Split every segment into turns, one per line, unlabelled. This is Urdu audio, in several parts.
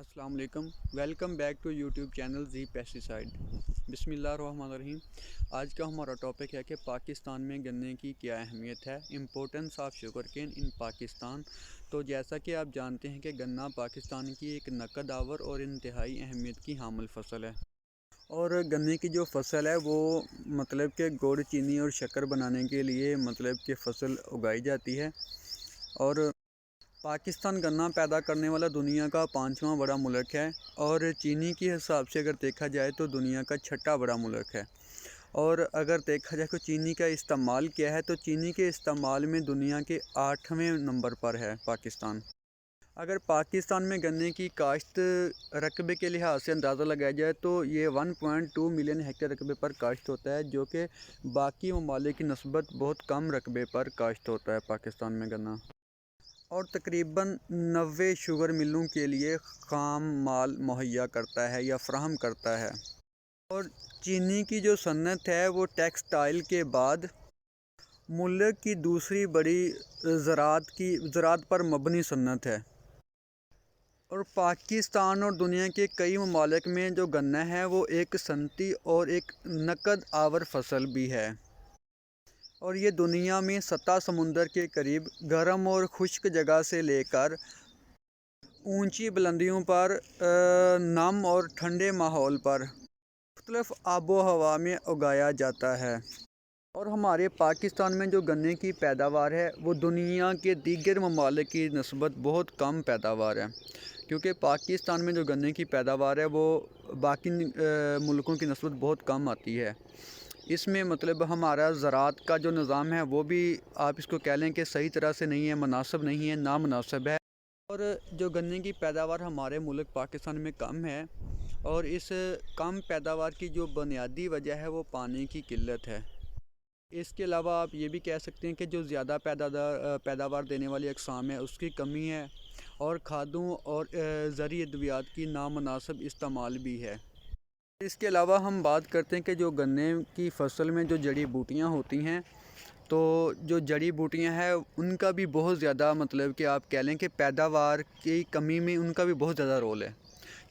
السلام علیکم، welcome back to YouTube channel Z pesticide. بسم اللہ الرحمن الرحیم۔ آج کا ہمارا ٹاپک ہے کہ پاکستان میں گنے کی کیا اہمیت ہے، امپورٹنس آف شوگر کین ان پاکستان۔ تو جیسا کہ آپ جانتے ہیں کہ گنا پاکستان کی ایک نقد آور اور انتہائی اہمیت کی حامل فصل ہے، اور گنے کی جو فصل ہے وہ کہ گڑ، چینی اور شکر بنانے کے لیے کہ فصل اگائی جاتی ہے۔ اور پاکستان گنا پیدا کرنے والا دنیا کا 5واں بڑا ملک ہے، اور چینی کے حساب سے اگر دیکھا جائے تو دنیا کا 6واں بڑا ملک ہے۔ اور اگر دیکھا جائے تو چینی کا استعمال کیا ہے، تو چینی کے استعمال میں دنیا کے 8ویں نمبر پر ہے پاکستان۔ اگر پاکستان میں گنے کی کاشت رقبے کے لحاظ سے اندازہ لگایا جائے تو یہ 1.2 ملین ہیکٹر رقبے پر کاشت ہوتا ہے، جو کہ باقی ممالک کی نسبت بہت کم رقبے پر کاشت ہوتا ہے پاکستان میں گنا۔ اور تقریباً 90 شوگر ملوں کے لیے خام مال مہیا کرتا ہے یا فراہم کرتا ہے۔ اور چینی کی جو صنعت ہے وہ ٹیکسٹائل کے بعد ملک کی دوسری بڑی زراعت پر مبنی صنعت ہے۔ اور پاکستان اور دنیا کے کئی ممالک میں جو گنا ہے وہ ایک صنعتی اور ایک نقد آور فصل بھی ہے، اور یہ دنیا میں سطح سمندر کے قریب گرم اور خشک جگہ سے لے کر اونچی بلندیوں پر نم اور ٹھنڈے ماحول پر مختلف آب و ہوا میں اگایا جاتا ہے۔ اور ہمارے پاکستان میں جو گنے کی پیداوار ہے وہ دنیا کے دیگر ممالک کی نسبت بہت کم پیداوار ہے، کیونکہ پاکستان میں جو گنے کی پیداوار ہے وہ باقی ملکوں کی نسبت بہت کم آتی ہے۔ اس میں ہمارا زراعت کا جو نظام ہے وہ بھی آپ اس کو کہہ لیں کہ صحیح طرح سے نہیں ہے، مناسب نہیں ہے، نامناسب ہے۔ اور جو گنے کی پیداوار ہمارے ملک پاکستان میں کم ہے، اور اس کم پیداوار کی جو بنیادی وجہ ہے وہ پانی کی قلت ہے۔ اس کے علاوہ آپ یہ بھی کہہ سکتے ہیں کہ جو زیادہ پیداوار دینے والی اقسام ہے اس کی کمی ہے، اور کھادوں اور زرعی ادویات کی نامناسب استعمال بھی ہے۔ اس کے علاوہ ہم بات کرتے ہیں کہ جو گنے کی فصل میں جو جڑی بوٹیاں ہوتی ہیں، تو جو جڑی بوٹیاں ہیں ان کا بھی بہت زیادہ کہ آپ کہہ لیں کہ پیداوار کی کمی میں ان کا بھی بہت زیادہ رول ہے،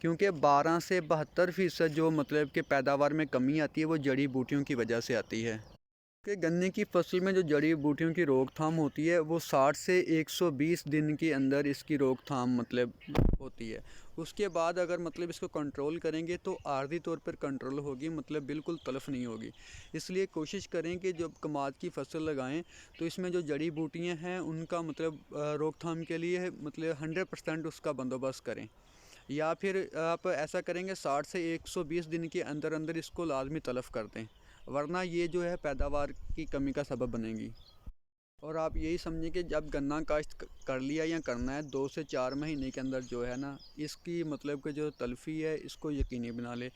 کیونکہ 12 سے 72% جو کہ پیداوار میں کمی آتی ہے وہ جڑی بوٹیوں کی وجہ سے آتی ہے۔ کہ گنے کی فصل میں جو جڑی بوٹیوں کی روک تھام ہوتی ہے وہ 60 سے 120 دن کے اندر اس کی روک تھام ہوتی ہے۔ اس کے بعد اگر اس کو کنٹرول کریں گے تو عارضی طور پر کنٹرول ہوگی، بالکل تلف نہیں ہوگی۔ اس لیے کوشش کریں کہ جب کماد کی فصل لگائیں تو اس میں جو جڑی بوٹیاں ہیں ان کا روک تھام کے لیے 100% اس کا بندوبست کریں، یا پھر آپ ایسا کریں گے 60 سے 120 دن کے اندر اس کو لازمی تلف کر دیں، ورنہ یہ جو ہے پیداوار کی کمی کا سبب بنے گی۔ اور آپ یہی سمجھیں کہ جب گنا کاشت کر لیا یا کرنا ہے 2 سے 4 مہینے کے اندر جو ہے نا اس کی کہ جو تلفی ہے اس کو یقینی بنا لے،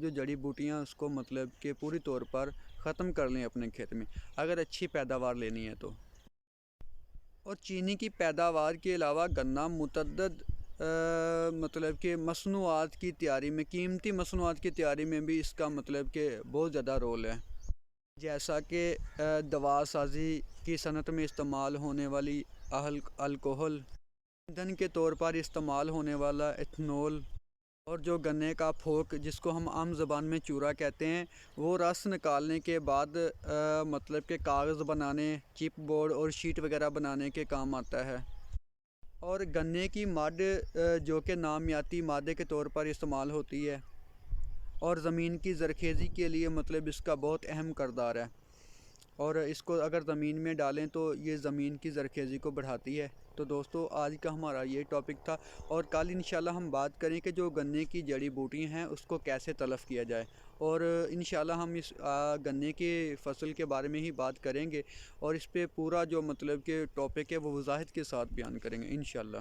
جو جڑی بوٹیاں اس کو کہ پوری طور پر ختم کر لیں اپنے کھیت میں اگر اچھی پیداوار لینی ہے تو۔ اور چینی کی پیداوار کے علاوہ گنا متعدد کہ مصنوعات کی تیاری میں، قیمتی مصنوعات کی تیاری میں بھی اس کا کہ بہت زیادہ رول ہے، جیسا کہ دوا سازی کی صنعت میں استعمال ہونے والی الکحل، ایندھن کے طور پر استعمال ہونے والا ایتھنول، اور جو گنے کا پھوک جس کو ہم عام زبان میں چورا کہتے ہیں، وہ رس نکالنے کے بعد کہ کاغذ بنانے، چپ بورڈ اور شیٹ وغیرہ بنانے کے کام آتا ہے۔ اور گنے کی مڈ جو کہ نامیاتی مادے کے طور پر استعمال ہوتی ہے، اور زمین کی زرخیزی کے لیے اس کا بہت اہم کردار ہے، اور اس کو اگر زمین میں ڈالیں تو یہ زمین کی زرخیزی کو بڑھاتی ہے۔ تو دوستو آج کا ہمارا یہ ٹاپک تھا، اور کل انشاءاللہ ہم بات کریں کہ جو گنے کی جڑی بوٹیاں ہیں اس کو کیسے تلف کیا جائے، اور انشاءاللہ ہم اس گنے کی فصل کے بارے میں ہی بات کریں گے، اور اس پہ پورا جو کہ ٹاپک ہے وہ وضاحت کے ساتھ بیان کریں گے انشاءاللہ۔